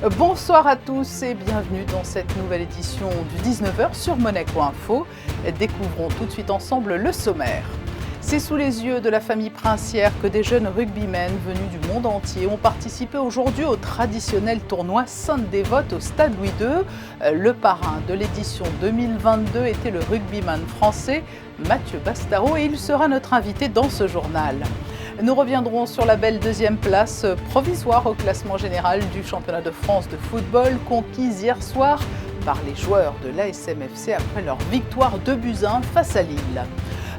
Bonsoir à tous et bienvenue dans cette nouvelle édition du 19h sur Monaco Info. Découvrons tout de suite ensemble le sommaire. C'est sous les yeux de la famille princière que des jeunes rugbymen venus du monde entier ont participé aujourd'hui au traditionnel tournoi Sainte-Dévote au Stade Louis II. Le parrain de l'édition 2022 était le rugbyman français Mathieu Bastaro et il sera notre invité dans ce journal. Nous reviendrons sur la belle deuxième place provisoire au classement général du championnat de France de football conquise hier soir par les joueurs de l'ASM-FC après leur victoire 2-1 face à Lille.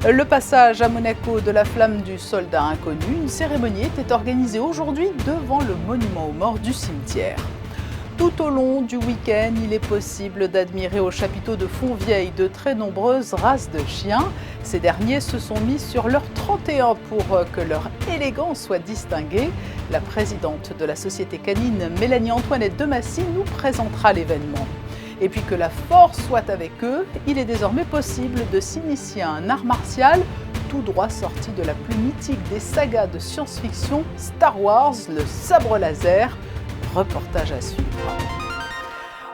Le passage à Monaco de la flamme du soldat inconnu, une cérémonie était organisée aujourd'hui devant le monument aux morts du cimetière. Tout au long du week-end, il est possible d'admirer au chapiteau de Fontvieille de très nombreuses races de chiens. Ces derniers se sont mis sur leur 31 pour que leur élégance soit distinguée. La présidente de la société canine, Mélanie-Antoinette Demassy, nous présentera l'événement. Et puis que la force soit avec eux, il est désormais possible de s'initier à un art martial tout droit sorti de la plus mythique des sagas de science-fiction, Star Wars, le sabre laser. Reportage à suivre.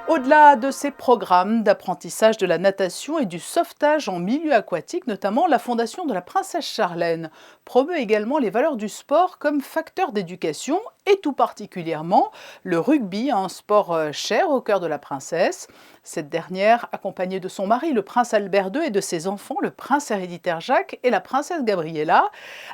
Au-delà de ces programmes d'apprentissage de la natation et du sauvetage en milieu aquatique, notamment, la Fondation de la Princesse Charlène promeut également les valeurs du sport comme facteur d'éducation et tout particulièrement le rugby, un sport cher au cœur de la princesse. Cette dernière, accompagnée de son mari, le prince Albert II, et de ses enfants, le prince héréditaire Jacques et la princesse Gabriella,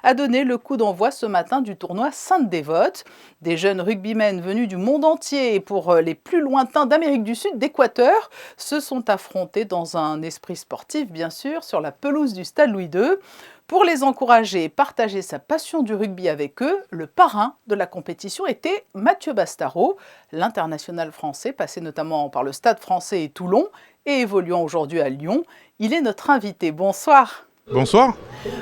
a donné le coup d'envoi ce matin du tournoi Sainte-Dévote. Des jeunes rugbymen venus du monde entier et pour les plus lointains d'Amérique du Sud, d'Équateur, se sont affrontés dans un esprit sportif, bien sûr, sur la pelouse du Stade Louis II. Pour les encourager et partager sa passion du rugby avec eux, le parrain de la compétition était Mathieu Bastaro, l'international français, passé notamment par le Stade français et Toulon et évoluant aujourd'hui à Lyon. Il est notre invité. Bonsoir. Bonsoir.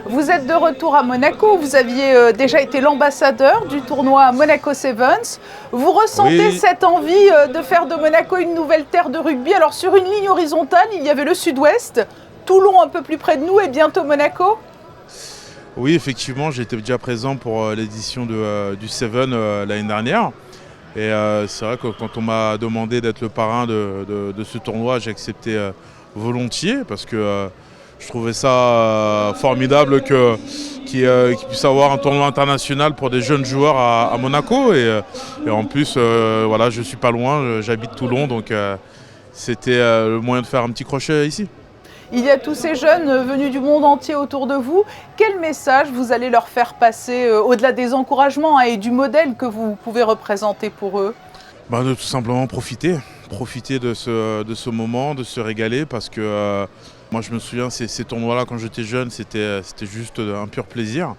Vous êtes de retour à Monaco. Vous aviez déjà été l'ambassadeur du tournoi Monaco Sevens. Vous ressentez cette envie de faire de Monaco une nouvelle terre de rugby. Alors sur une ligne horizontale, il y avait le sud-ouest, Toulon un peu plus près de nous et bientôt Monaco. Oui, effectivement, j'étais déjà présent pour l'édition du Seven l'année dernière. Et c'est vrai que quand on m'a demandé d'être le parrain de ce tournoi, j'ai accepté volontiers parce que je trouvais ça formidable qu'il puisse avoir un tournoi international pour des jeunes joueurs à Monaco. Et en plus, voilà, je ne suis pas loin, j'habite Toulon, donc c'était le moyen de faire un petit crochet ici. Il y a tous ces jeunes venus du monde entier autour de vous. Quel message vous allez leur faire passer au-delà des encouragements et du modèle que vous pouvez représenter pour eux ? De tout simplement profiter de ce moment, de se régaler parce que moi je me souviens, ces tournois-là quand j'étais jeune, c'était juste un pur plaisir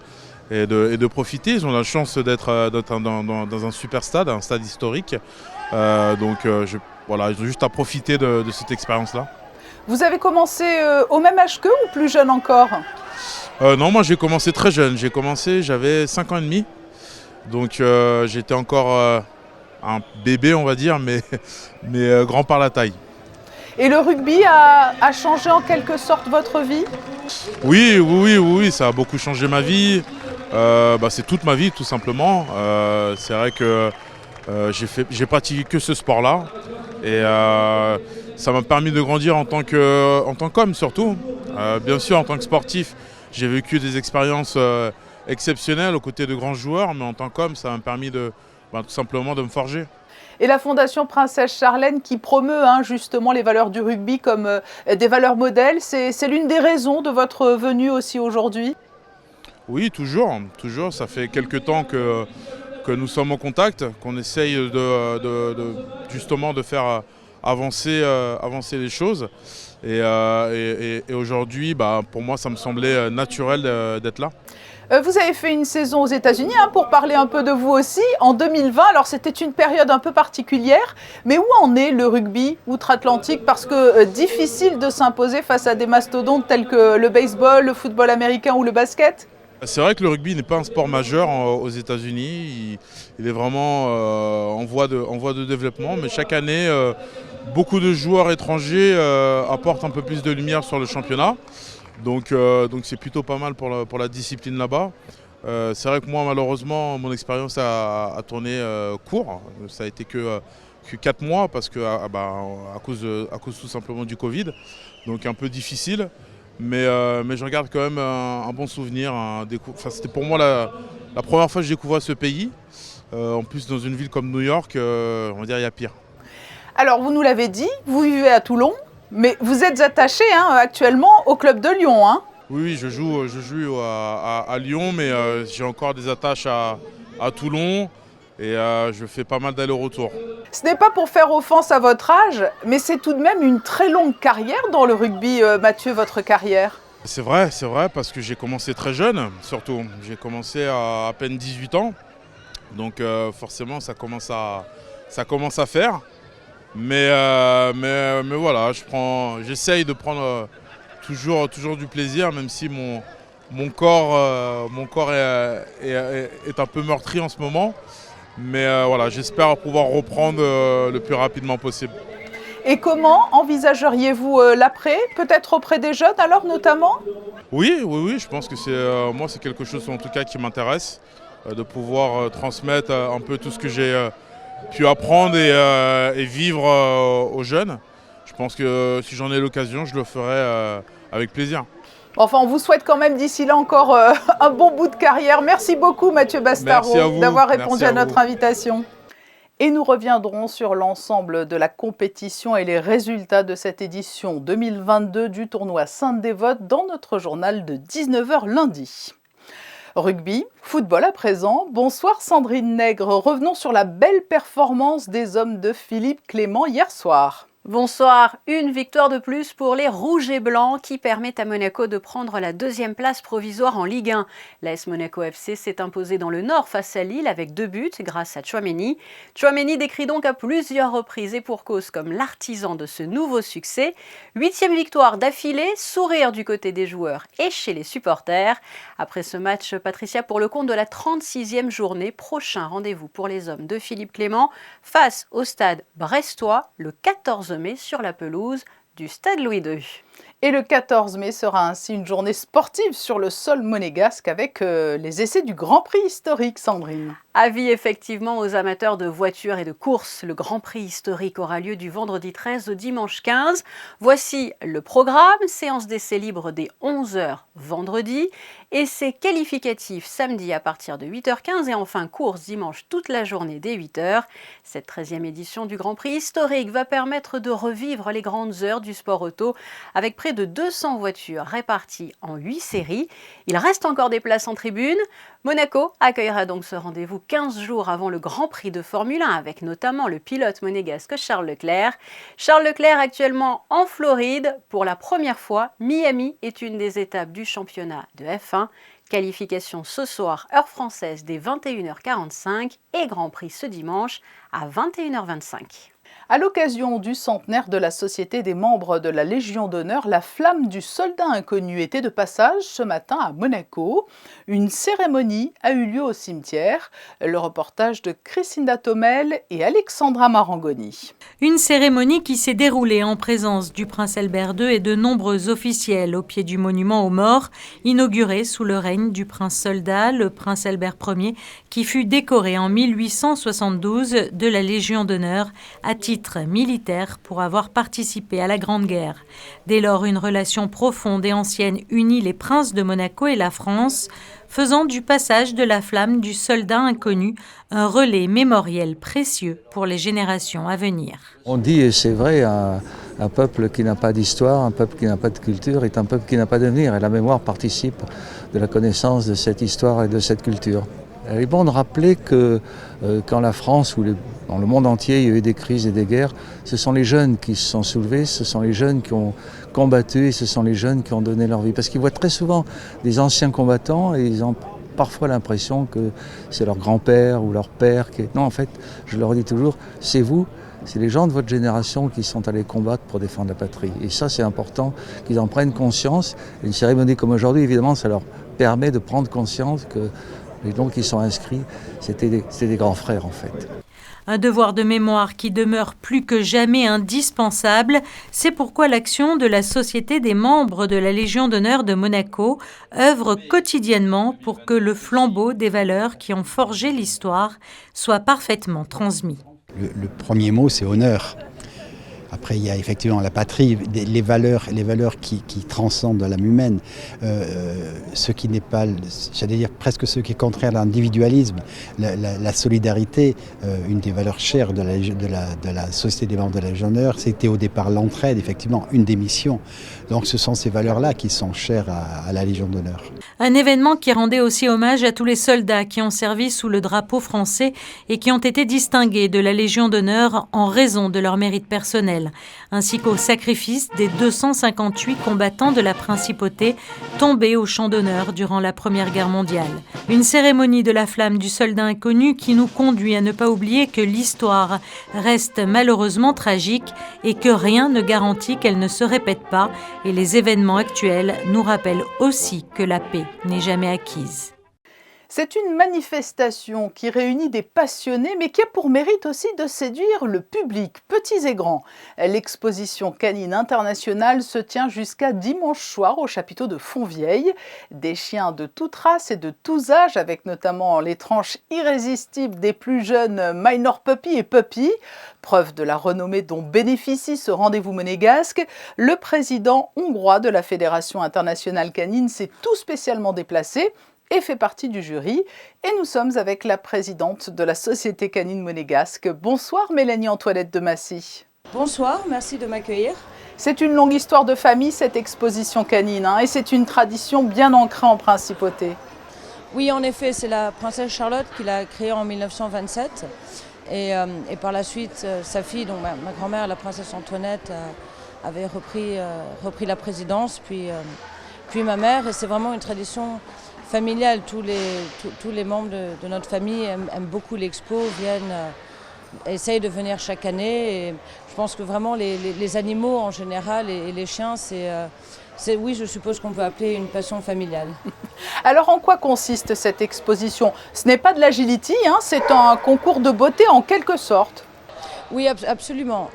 et de profiter. Ils ont la chance d'être dans un super stade, un stade historique. Donc ils ont juste à profiter de cette expérience-là. Vous avez commencé au même âge qu'eux ou plus jeune encore ? Non, moi j'ai commencé très jeune. J'avais 5 ans et demi. Donc j'étais encore un bébé, on va dire, mais grand par la taille. Et le rugby a changé en quelque sorte votre vie ? Oui, ça a beaucoup changé ma vie. C'est toute ma vie, tout simplement. C'est vrai que j'ai pratiqué que ce sport-là. Et ça m'a permis de grandir en tant qu'homme surtout. Bien sûr, en tant que sportif, j'ai vécu des expériences exceptionnelles aux côtés de grands joueurs, mais en tant qu'homme, ça m'a permis tout simplement de me forger. Et la Fondation Princesse Charlène qui promeut justement les valeurs du rugby comme des valeurs modèles, c'est l'une des raisons de votre venue aussi aujourd'hui ? Oui, toujours. Ça fait quelques temps que nous sommes en contact, qu'on essaye justement de faire avancer les choses. Et aujourd'hui, pour moi, ça me semblait naturel d'être là. Vous avez fait une saison aux États-Unis, pour parler un peu de vous aussi, en 2020. Alors c'était une période un peu particulière, mais où en est le rugby outre-Atlantique ? Parce que difficile de s'imposer face à des mastodontes tels que le baseball, le football américain ou le basket ? C'est vrai que le rugby n'est pas un sport majeur aux États-Unis. Il est vraiment en voie de développement, mais chaque année, beaucoup de joueurs étrangers apportent un peu plus de lumière sur le championnat. Donc c'est plutôt pas mal pour la discipline là-bas. C'est vrai que moi, malheureusement, mon expérience a tourné court. Ça a été que 4 mois parce que à cause tout simplement du Covid. Donc un peu difficile. Mais j'en garde quand même un bon souvenir. C'était pour moi la première fois que je découvrais ce pays. En plus, dans une ville comme New York, on va dire il y a pire. Alors, vous nous l'avez dit, vous vivez à Toulon, mais vous êtes attaché actuellement au club de Lyon. Oui, je joue à Lyon, mais j'ai encore des attaches à Toulon et je fais pas mal d'allers-retours. Ce n'est pas pour faire offense à votre âge, mais c'est tout de même une très longue carrière dans le rugby, Mathieu, votre carrière. C'est vrai, parce que j'ai commencé très jeune, surtout. J'ai commencé à peine 18 ans, donc forcément ça commence à faire. Mais voilà, j'essaye de prendre toujours du plaisir, même si mon corps est un peu meurtri en ce moment. Mais voilà, j'espère pouvoir reprendre le plus rapidement possible. Et comment envisageriez-vous l'après? Peut-être auprès des jeunes alors notamment? Oui, je pense que c'est quelque chose en tout cas qui m'intéresse, de pouvoir transmettre un peu tout ce que j'ai pu apprendre et vivre aux jeunes. Je pense que si j'en ai l'occasion, je le ferai avec plaisir. Enfin, on vous souhaite quand même d'ici là encore un bon bout de carrière. Merci beaucoup Mathieu Bastaro d'avoir répondu à notre invitation. Et nous reviendrons sur l'ensemble de la compétition et les résultats de cette édition 2022 du tournoi Sainte-Dévote dans notre journal de 19h lundi. Rugby, football à présent. Bonsoir Sandrine Nègre. Revenons sur la belle performance des hommes de Philippe Clément hier soir. Bonsoir, une victoire de plus pour les Rouges et Blancs qui permettent à Monaco de prendre la deuxième place provisoire en Ligue 1. L'AS Monaco FC s'est imposé dans le Nord face à Lille avec 2 buts grâce à Tchouaméni. Tchouaméni décrit donc à plusieurs reprises et pour cause comme l'artisan de ce nouveau succès. 8e victoire d'affilée, sourire du côté des joueurs et chez les supporters. Après ce match, Patricia, pour le compte de la 36e journée, prochain rendez-vous pour les hommes de Philippe Clément face au stade brestois le 14 mai sur la pelouse du stade Louis II. Et le 14 mai sera ainsi une journée sportive sur le sol monégasque avec les essais du Grand Prix historique, Sandrine. Avis effectivement aux amateurs de voitures et de courses. Le Grand Prix historique aura lieu du vendredi 13 au dimanche 15. Voici le programme. Séance d'essais libres dès 11h vendredi. Essais qualificatifs samedi à partir de 8h15 et enfin course dimanche toute la journée dès 8h. Cette 13e édition du Grand Prix historique va permettre de revivre les grandes heures du sport auto avec près de 200 voitures réparties en 8 séries. Il reste encore des places en tribune. Monaco accueillera donc ce rendez-vous 15 jours avant le Grand Prix de Formule 1 avec notamment le pilote monégasque Charles Leclerc. Charles Leclerc actuellement en Floride. Pour la première fois, Miami est une des étapes du championnat de F1. Qualification ce soir, heure française dès 21h45 et Grand Prix ce dimanche à 21h25. À l'occasion du centenaire de la Société des membres de la Légion d'honneur, la flamme du soldat inconnu était de passage ce matin à Monaco. Une cérémonie a eu lieu au cimetière. Le reportage de Christina Thomel et Alexandra Marangoni. Une cérémonie qui s'est déroulée en présence du prince Albert II et de nombreux officiels au pied du monument aux morts, inauguré sous le règne du prince soldat, le prince Albert Ier, qui fut décoré en 1872 de la Légion d'honneur à titre militaire pour avoir participé à la Grande Guerre. Dès lors, une relation profonde et ancienne unit les princes de Monaco et la France, faisant du passage de la flamme du soldat inconnu un relais mémoriel précieux pour les générations à venir. On dit, et c'est vrai, un peuple qui n'a pas d'histoire, un peuple qui n'a pas de culture est un peuple qui n'a pas d'avenir. Et la mémoire participe de la connaissance de cette histoire et de cette culture. Il est bon de rappeler que quand la France ou dans le monde entier il y a eu des crises et des guerres, ce sont les jeunes qui se sont soulevés, ce sont les jeunes qui ont combattu et ce sont les jeunes qui ont donné leur vie. Parce qu'ils voient très souvent des anciens combattants et ils ont parfois l'impression que c'est leur grand-père ou leur père qui est... Non, en fait, je leur dis toujours, c'est vous, c'est les gens de votre génération qui sont allés combattre pour défendre la patrie. Et ça, c'est important qu'ils en prennent conscience. Et une cérémonie comme aujourd'hui, évidemment, ça leur permet de prendre conscience que les noms qui sont inscrits, c'était des grands frères en fait. Un devoir de mémoire qui demeure plus que jamais indispensable. C'est pourquoi l'action de la Société des membres de la Légion d'honneur de Monaco œuvre quotidiennement pour que le flambeau des valeurs qui ont forgé l'histoire soit parfaitement transmis. Le premier mot, c'est honneur. Après, il y a effectivement la patrie, les valeurs qui transcendent l'âme humaine, ce qui n'est pas, j'allais dire presque ce qui est contraire à l'individualisme, la solidarité, une des valeurs chères de la Société des membres de la Légion d'honneur, c'était au départ l'entraide, effectivement, une des missions. Donc ce sont ces valeurs-là qui sont chères à la Légion d'honneur. Un événement qui rendait aussi hommage à tous les soldats qui ont servi sous le drapeau français et qui ont été distingués de la Légion d'honneur en raison de leur mérite personnel, ainsi qu'au sacrifice des 258 combattants de la principauté tombés au champ d'honneur durant la Première Guerre mondiale. Une cérémonie de la flamme du soldat inconnu qui nous conduit à ne pas oublier que l'histoire reste malheureusement tragique et que rien ne garantit qu'elle ne se répète pas, et les événements actuels nous rappellent aussi que la paix n'est jamais acquise. C'est une manifestation qui réunit des passionnés, mais qui a pour mérite aussi de séduire le public, petits et grands. L'exposition canine internationale se tient jusqu'à dimanche soir au chapiteau de Fontvieille. Des chiens de toute race et de tous âges, avec notamment les tranches irrésistibles des plus jeunes Minor Puppy et Puppy. Preuve de la renommée dont bénéficie ce rendez-vous monégasque, le président hongrois de la Fédération internationale canine s'est tout spécialement déplacé et fait partie du jury. Et nous sommes avec la présidente de la Société canine monégasque. Bonsoir Mélanie Antoinette de Massy. Bonsoir, merci de m'accueillir. C'est une longue histoire de famille cette exposition canine, et c'est une tradition bien ancrée en principauté. Oui, en effet, c'est la princesse Charlotte qui l'a créée en 1927. Et par la suite, sa fille, donc ma grand-mère, la princesse Antoinette, avait repris la présidence, puis ma mère. Et c'est vraiment une tradition familiale. Tous les membres de notre famille aiment beaucoup l'expo, essayent de venir chaque année. Et je pense que vraiment les animaux en général et les chiens, oui, je suppose qu'on peut appeler une passion familiale. Alors en quoi consiste cette exposition? Ce n'est pas de l'agility, c'est un concours de beauté en quelque sorte. Oui, absolument.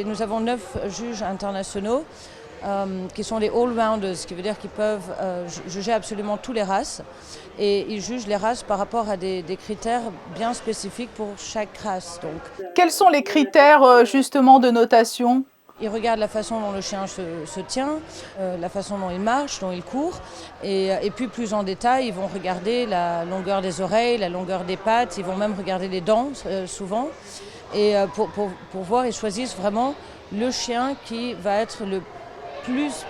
Nous avons 9 juges internationaux qui sont des all-rounders, ce qui veut dire qu'ils peuvent juger absolument toutes les races. Et ils jugent les races par rapport à des critères bien spécifiques pour chaque race. Donc. Quels sont les critères justement de notation? Ils regardent la façon dont le chien se tient, la façon dont il marche, dont il court. Et puis plus en détail, ils vont regarder la longueur des oreilles, la longueur des pattes. Ils vont même regarder les dents souvent. Et pour voir, ils choisissent vraiment le chien qui va être le plus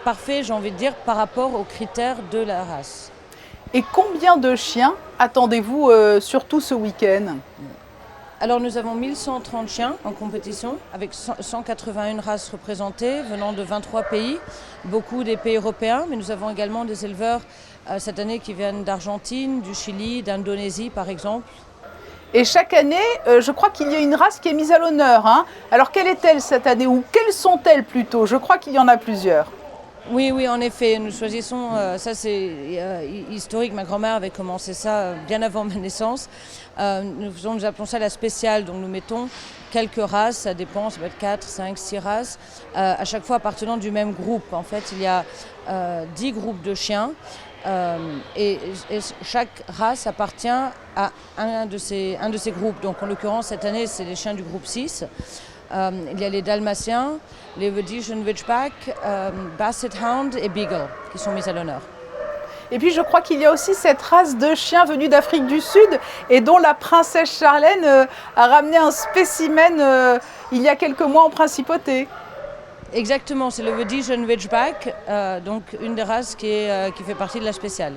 parfait, j'ai envie de dire, par rapport aux critères de la race. Et combien de chiens attendez-vous surtout ce week-end? Alors nous avons 1130 chiens en compétition, avec 181 races représentées, venant de 23 pays, beaucoup des pays européens, mais nous avons également des éleveurs cette année qui viennent d'Argentine, du Chili, d'Indonésie par exemple. Et chaque année, je crois qu'il y a une race qui est mise à l'honneur. Alors quelle est-elle cette année, ou quelles sont-elles plutôt? Je crois qu'il y en a plusieurs. Oui, en effet, nous choisissons, ça c'est historique, ma grand-mère avait commencé ça bien avant ma naissance. Nous appelons ça la spéciale, donc nous mettons quelques races, ça dépend, ça peut être 4, 5, 6 races, à chaque fois appartenant du même groupe. En fait, il y a 10 groupes de chiens. Et chaque race appartient à un de ces groupes. Donc en l'occurrence cette année c'est les chiens du groupe 6. Il y a les Dalmatiens, les Rhodesian Ridgeback, Basset Hound et Beagle qui sont mis à l'honneur. Et puis je crois qu'il y a aussi cette race de chiens venus d'Afrique du Sud et dont la princesse Charlène a ramené un spécimen il y a quelques mois en principauté. Exactement, c'est le Rhodesian Ridgeback, donc une des races qui fait partie de la spéciale.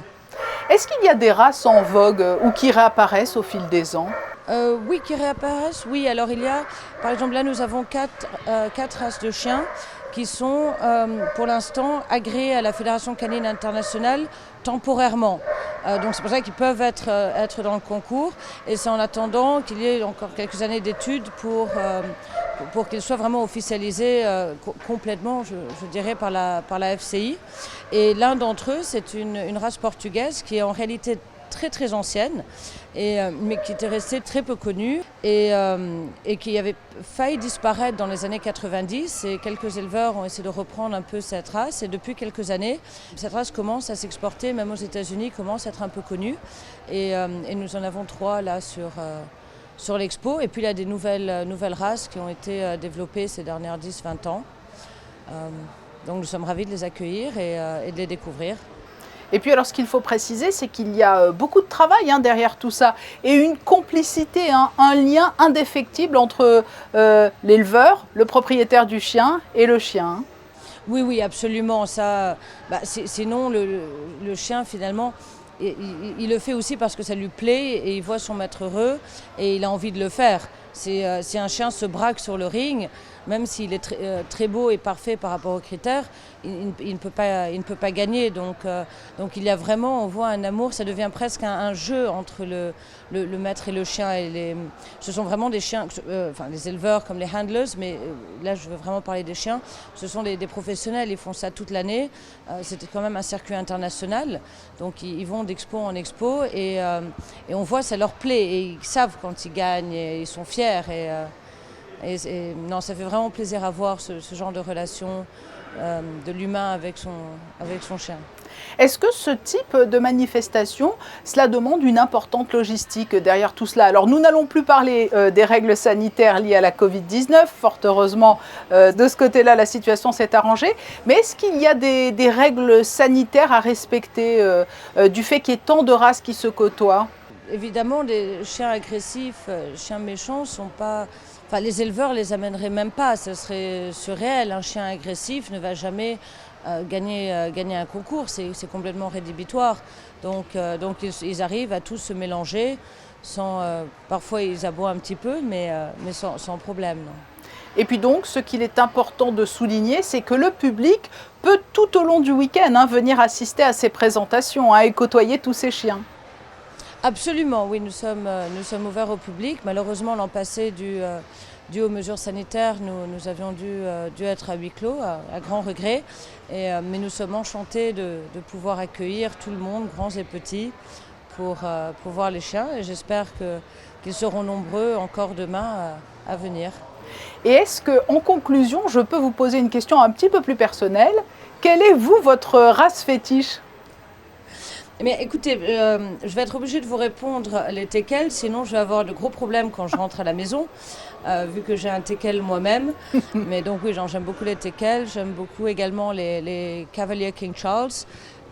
Est-ce qu'il y a des races en vogue ou qui réapparaissent au fil des ans? Oui, qui réapparaissent. Oui, alors il y a, par exemple là nous avons 4 races de chiens qui sont pour l'instant agréées à la Fédération canine internationale temporairement. Donc c'est pour ça qu'ils peuvent être dans le concours et c'est en attendant qu'il y ait encore quelques années d'études pour qu'ils soient vraiment officialisés complètement, je dirais, par la FCI. Et l'un d'entre eux, c'est une race portugaise qui est en réalité très très ancienne, mais qui était restée très peu connue et qui avait failli disparaître dans les années 90. Et quelques éleveurs ont essayé de reprendre un peu cette race. Et depuis quelques années, cette race commence à s'exporter, même aux États-Unis, commence à être un peu connue. Et nous en avons 3 là sur l'expo. Et puis il y a des nouvelles races qui ont été développées ces dernières 10-20 ans. Donc nous sommes ravis de les accueillir et de les découvrir. Et puis alors ce qu'il faut préciser, c'est qu'il y a beaucoup de travail derrière tout ça et une complicité, un lien indéfectible entre l'éleveur, le propriétaire du chien et le chien. Oui, absolument. Ça, sinon, le chien, finalement, il le fait aussi parce que ça lui plaît et il voit son maître heureux et il a envie de le faire. Si un chien se braque sur le ring, même s'il est très beau et parfait par rapport aux critères, il ne peut pas gagner. Donc il y a vraiment, on voit un amour, ça devient presque un jeu entre le maître et le chien. Ce sont vraiment des chiens, les éleveurs comme les handlers, mais là je veux vraiment parler des chiens. Ce sont des professionnels, ils font ça toute l'année. C'était quand même un circuit international, donc ils vont d'expo en expo et on voit ça leur plaît et ils savent quand ils gagnent et ils sont fiers. Non, ça fait vraiment plaisir à voir ce genre de relation de l'humain avec son chien. Est-ce que ce type de manifestation, cela demande une importante logistique derrière tout cela? Alors nous n'allons plus parler des règles sanitaires liées à la Covid-19, fort heureusement de ce côté-là la situation s'est arrangée, mais est-ce qu'il y a des règles sanitaires à respecter du fait qu'il y ait tant de races qui se côtoient? Évidemment, les chiens agressifs, chiens méchants sont pas... Enfin, les éleveurs les amèneraient même pas, ce serait surréel. Un chien agressif ne va jamais gagner un concours, c'est complètement rédhibitoire. Donc ils arrivent à tous se mélanger, parfois ils aboient un petit peu, mais sans problème. Non. Et puis donc, ce qu'il est important de souligner, c'est que le public peut tout au long du week-end venir assister à ces présentations et côtoyer tous ces chiens. Absolument, oui, nous sommes ouverts au public. Malheureusement, l'an passé, dû aux mesures sanitaires, nous avions dû être à huis clos, à grand regret. Mais nous sommes enchantés de pouvoir accueillir tout le monde, grands et petits, pour voir les chiens. Et j'espère qu'ils seront nombreux encore demain à venir. Et est-ce qu'en conclusion, je peux vous poser une question un petit peu plus personnelle? Quelle est, vous, votre race fétiche? Mais écoutez, je vais être obligée de vous répondre les teckels, sinon je vais avoir de gros problèmes quand je rentre à la maison, vu que j'ai un teckel moi-même. Mais donc oui, j'aime beaucoup les teckels, j'aime beaucoup également les Cavalier King Charles,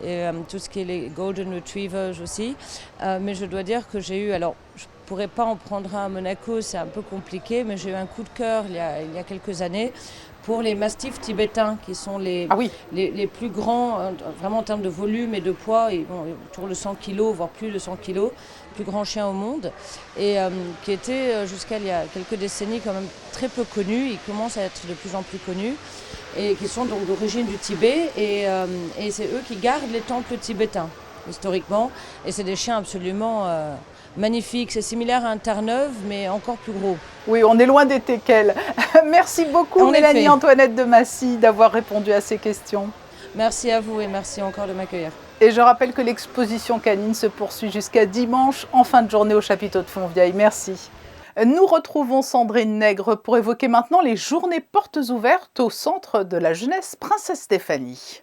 et tout ce qui est les Golden Retrievers aussi. Mais je dois dire que j'ai eu, alors je ne pourrais pas en prendre un à Monaco, c'est un peu compliqué, mais j'ai eu un coup de cœur il y a quelques années pour les mastifs tibétains, qui sont les plus grands, vraiment en termes de volume et de poids, ils vont autour de 100 kg, voire plus de 100 kg, plus grand chien au monde, et qui étaient jusqu'à il y a quelques décennies quand même très peu connus, ils commencent à être de plus en plus connus, et qui sont donc d'origine du Tibet, et c'est eux qui gardent les temples tibétains, historiquement, et c'est des chiens absolument... magnifique, c'est similaire à un Terre-Neuve, mais encore plus gros. Oui, on est loin des teckels. Merci beaucoup Mélanie Antoinette de Massy d'avoir répondu à ces questions. Merci à vous et merci encore de m'accueillir. Et je rappelle que l'exposition canine se poursuit jusqu'à dimanche en fin de journée au chapiteau de Fontvieille. Merci. Nous retrouvons Sandrine Nègre pour évoquer maintenant les journées portes ouvertes au Centre de la Jeunesse Princesse Stéphanie.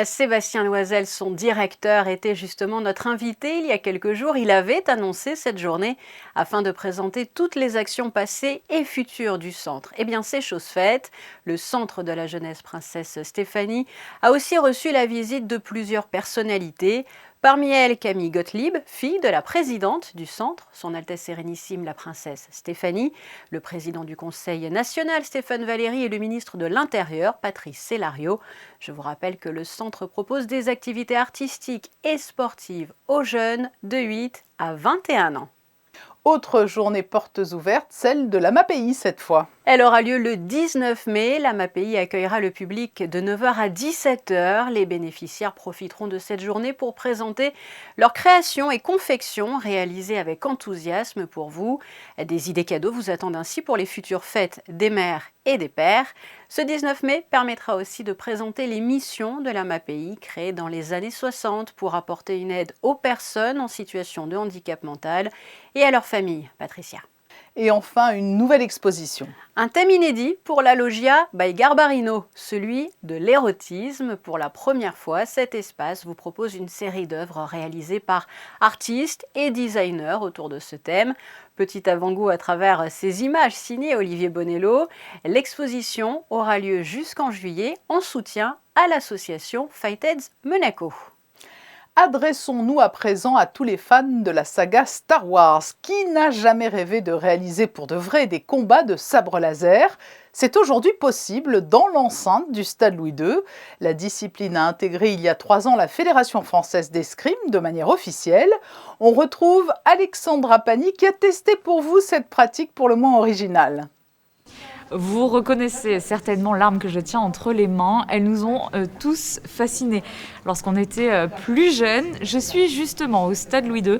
Sébastien Loisel, son directeur, était justement notre invité il y a quelques jours. Il avait annoncé cette journée afin de présenter toutes les actions passées et futures du centre. Eh bien, c'est chose faite. Le Centre de la Jeunesse Princesse Stéphanie a aussi reçu la visite de plusieurs personnalités. Parmi elles, Camille Gottlieb, fille de la présidente du centre, son Altesse Sérénissime la Princesse Stéphanie, le président du Conseil national Stéphane Valéry et le ministre de l'Intérieur Patrice Célario. Je vous rappelle que le centre propose des activités artistiques et sportives aux jeunes de 8 à 21 ans. Autre journée portes ouvertes, celle de la MAPI cette fois. Elle aura lieu le 19 mai. La MAPI accueillera le public de 9h à 17h. Les bénéficiaires profiteront de cette journée pour présenter leurs créations et confections réalisées avec enthousiasme pour vous. Des idées cadeaux vous attendent ainsi pour les futures fêtes des mères et des pères. Ce 19 mai permettra aussi de présenter les missions de la MAPI créée dans les années 60 pour apporter une aide aux personnes en situation de handicap mental et à leurs familles. Patricia. Et enfin, une nouvelle exposition. Un thème inédit pour la Loggia by Garbarino, celui de l'érotisme. Pour la première fois, cet espace vous propose une série d'œuvres réalisées par artistes et designers autour de ce thème. Petit avant-goût à travers ces images signées Olivier Bonello. L'exposition aura lieu jusqu'en juillet en soutien à l'association Fightheads Monaco. Adressons-nous à présent à tous les fans de la saga Star Wars. Qui n'a jamais rêvé de réaliser pour de vrai des combats de sabre laser ? C'est aujourd'hui possible dans l'enceinte du Stade Louis II. La discipline a intégré il y a 3 ans la Fédération française d'escrime de manière officielle. On retrouve Alexandra Pani qui a testé pour vous cette pratique pour le moins originale. Vous reconnaissez certainement l'arme que je tiens entre les mains. Elles nous ont tous fascinés. Lorsqu'on était plus jeunes, je suis justement au Stade Louis II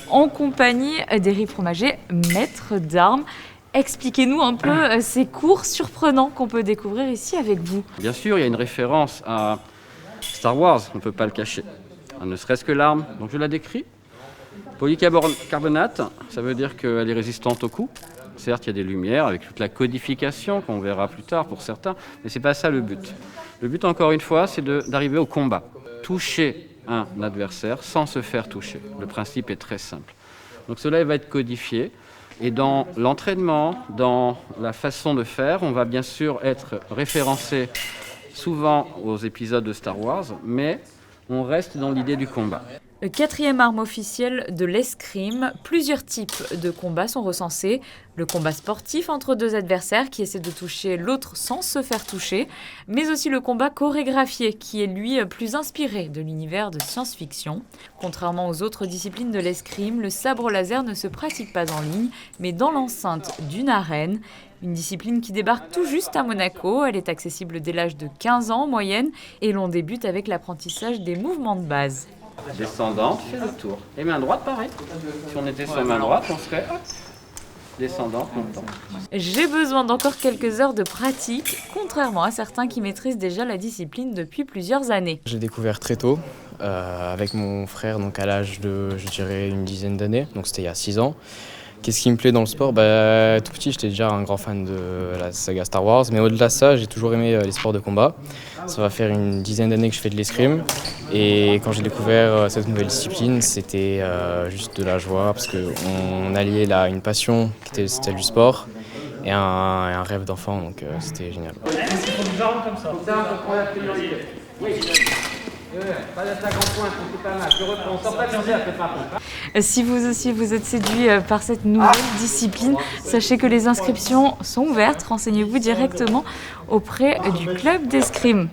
en compagnie d'Éric Fromager, maître d'armes. Expliquez-nous un peu ces cours surprenants qu'on peut découvrir ici avec vous. Bien sûr, il y a une référence à Star Wars, on ne peut pas le cacher. Ne serait-ce que l'arme, donc je la décris. Polycarbonate, ça veut dire qu'elle est résistante au coup. Certes, il y a des lumières avec toute la codification qu'on verra plus tard pour certains, mais ce n'est pas ça le but. Le but, encore une fois, c'est d'arriver au combat. Toucher un adversaire sans se faire toucher. Le principe est très simple. Donc cela va être codifié. Et dans l'entraînement, dans la façon de faire, on va bien sûr être référencé souvent aux épisodes de Star Wars, mais on reste dans l'idée du combat. 4e arme officielle de l'escrime, plusieurs types de combats sont recensés. Le combat sportif entre 2 adversaires qui essaient de toucher l'autre sans se faire toucher, mais aussi le combat chorégraphié qui est lui plus inspiré de l'univers de science-fiction. Contrairement aux autres disciplines de l'escrime, le sabre laser ne se pratique pas en ligne, mais dans l'enceinte d'une arène. Une discipline qui débarque tout juste à Monaco. Elle est accessible dès l'âge de 15 ans en moyenne et l'on débute avec l'apprentissage des mouvements de base. Descendante, fait le tour. Et main droite, pareil. Si on était sur main droite, on serait descendante longtemps. J'ai besoin d'encore quelques heures de pratique, contrairement à certains qui maîtrisent déjà la discipline depuis plusieurs années. J'ai découvert très tôt, avec mon frère, donc à l'âge de, je dirais, une dizaine d'années, donc c'était il y a 6 ans. Qu'est-ce qui me plaît dans le sport ? Tout petit, j'étais déjà un grand fan de la saga Star Wars, mais au-delà de ça, j'ai toujours aimé les sports de combat. Ça va faire une dizaine d'années que je fais de l'escrime, et quand j'ai découvert cette nouvelle discipline, c'était juste de la joie, parce qu'on alliait là une passion qui était celle du sport et un rêve d'enfant, donc c'était génial. Si vous aussi vous êtes séduit par cette nouvelle discipline, sachez que les inscriptions sont ouvertes. Renseignez-vous directement auprès du club d'escrime.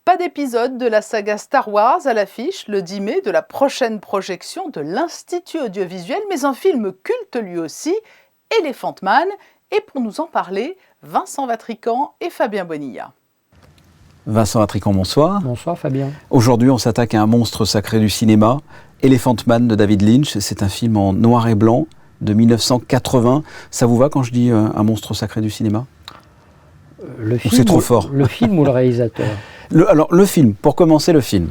Pas d'épisode de la saga Star Wars à l'affiche le 10 mai de la prochaine projection de l'Institut audiovisuel, mais un film culte lui aussi, Elephant Man. Et pour nous en parler, Vincent Vatrican et Fabien Bonilla. Vincent Vatrican, bonsoir. Bonsoir Fabien. Aujourd'hui, on s'attaque à un monstre sacré du cinéma, Elephant Man de David Lynch. C'est un film en noir et blanc de 1980. Ça vous va quand je dis un monstre sacré du cinéma ? C'est trop fort. Le film ou le réalisateur ? Alors, le film, pour commencer, le film.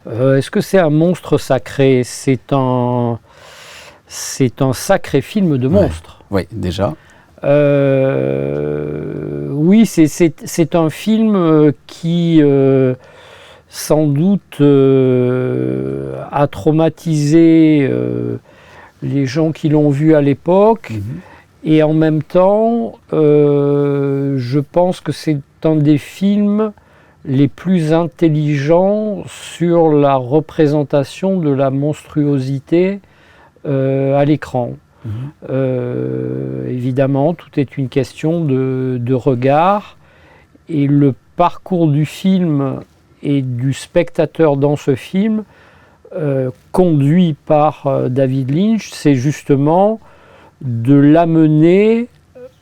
Est-ce que c'est un monstre sacré ? C'est un sacré film de monstre. Oui, déjà. Oui, c'est un film qui, sans doute, a traumatisé les gens qui l'ont vu à l'époque. Et en même temps, je pense que c'est un des films les plus intelligents sur la représentation de la monstruosité à l'écran. Évidemment, tout est une question de regard, et le parcours du film et du spectateur dans ce film, conduit par David Lynch, c'est justement de l'amener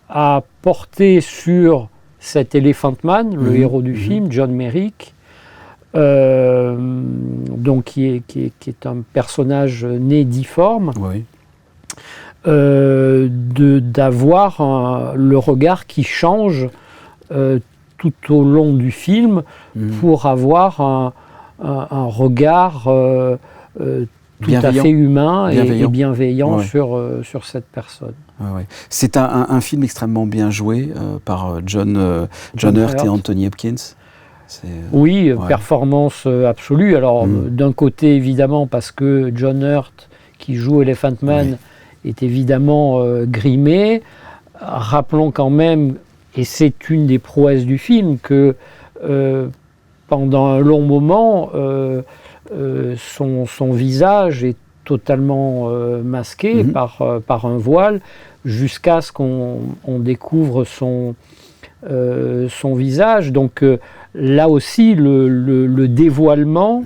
à porter sur cet Elephant Man, le héros du film, John Merrick, donc qui est un personnage né difforme. Oui. D'avoir le regard qui change tout au long du film pour avoir un regard tout à fait humain et bienveillant sur cette personne. Ouais. C'est un film extrêmement bien joué par John Hurt et Anthony Hopkins. Oui, performance absolue. Alors d'un côté évidemment parce que John Hurt qui joue Elephant Man est évidemment grimé. Rappelons quand même, et c'est une des prouesses du film, que pendant un long moment son visage est totalement masqué par un voile jusqu'à ce qu'on découvre son visage. Donc là aussi, le dévoilement...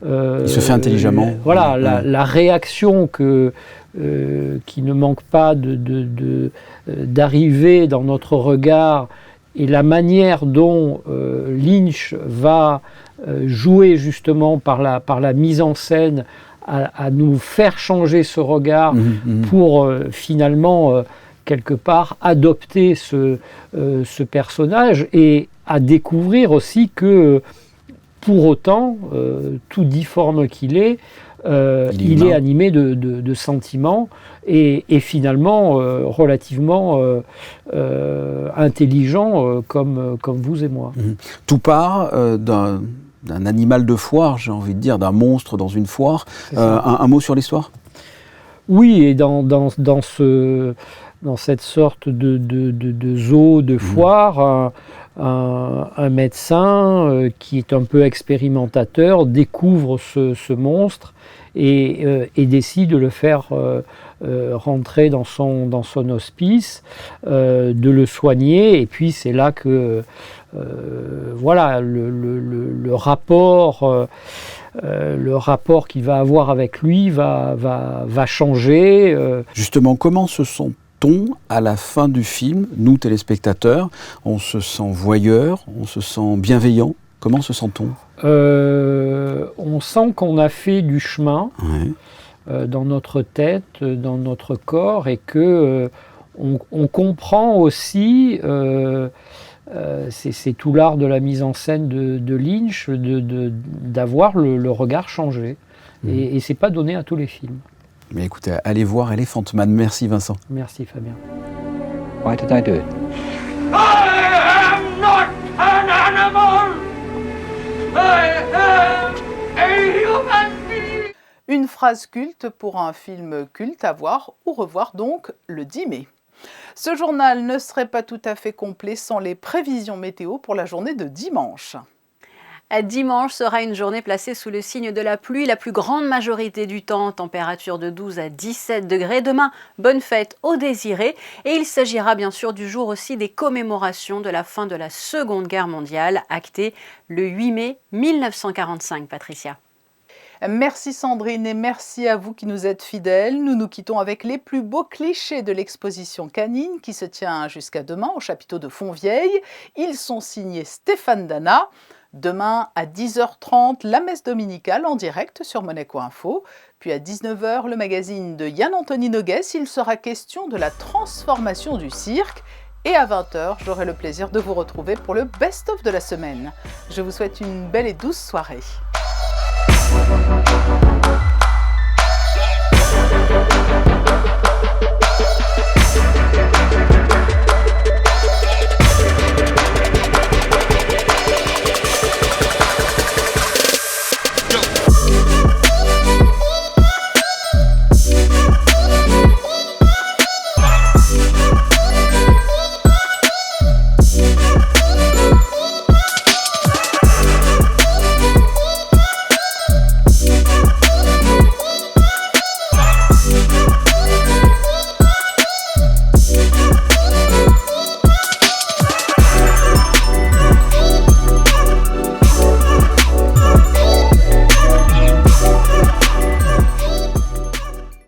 il se fait intelligemment. La réaction qui ne manque pas d'arriver dans notre regard et la manière dont Lynch va jouer justement par la mise en scène à nous faire changer ce regard pour finalement quelque part adopter ce personnage et à découvrir aussi que pour autant, tout difforme qu'il est, il est animé de sentiments et finalement relativement intelligent comme vous et moi. Tout part d'un animal de foire, j'ai envie de dire, d'un monstre dans une foire. Un mot sur l'histoire ? Oui, et dans cette sorte de zoo, de foire, un médecin qui est un peu expérimentateur découvre ce monstre et décide de le faire rentrer dans son hospice, de le soigner, et puis c'est là que le rapport qu'il va avoir avec lui va changer. Justement, comment se sent-on à la fin du film, nous téléspectateurs? On se sent voyeur, on se sent bienveillant. Comment se sent-on? On sent qu'on a fait du chemin dans notre tête, dans notre corps, et que on comprend aussi, c'est tout l'art de la mise en scène de Lynch, d'avoir le regard changé. Et c'est pas donné à tous les films. Mais écoutez, allez voir Elephant Man. Merci Vincent. Merci Fabien. Why did I do it? I am not an animal. I am a human being. Une phrase culte pour un film culte à voir ou revoir donc le 10 mai. Ce journal ne serait pas tout à fait complet sans les prévisions météo pour la journée de dimanche. Dimanche sera une journée placée sous le signe de la pluie, la plus grande majorité du temps, température de 12 à 17 degrés. Demain, bonne fête aux désirés. Et il s'agira bien sûr du jour aussi des commémorations de la fin de la Seconde Guerre mondiale, actée le 8 mai 1945. Patricia. Merci Sandrine et merci à vous qui nous êtes fidèles. Nous nous quittons avec les plus beaux clichés de l'exposition canine qui se tient jusqu'à demain au chapiteau de Fontvieille. Ils sont signés Stéphane Dana. Demain à 10h30, la messe dominicale en direct sur Monaco-Info. Puis à 19h, le magazine de Yann-Anthony Noguès. Il sera question de la transformation du cirque. Et à 20h, j'aurai le plaisir de vous retrouver pour le best-of de la semaine. Je vous souhaite une belle et douce soirée.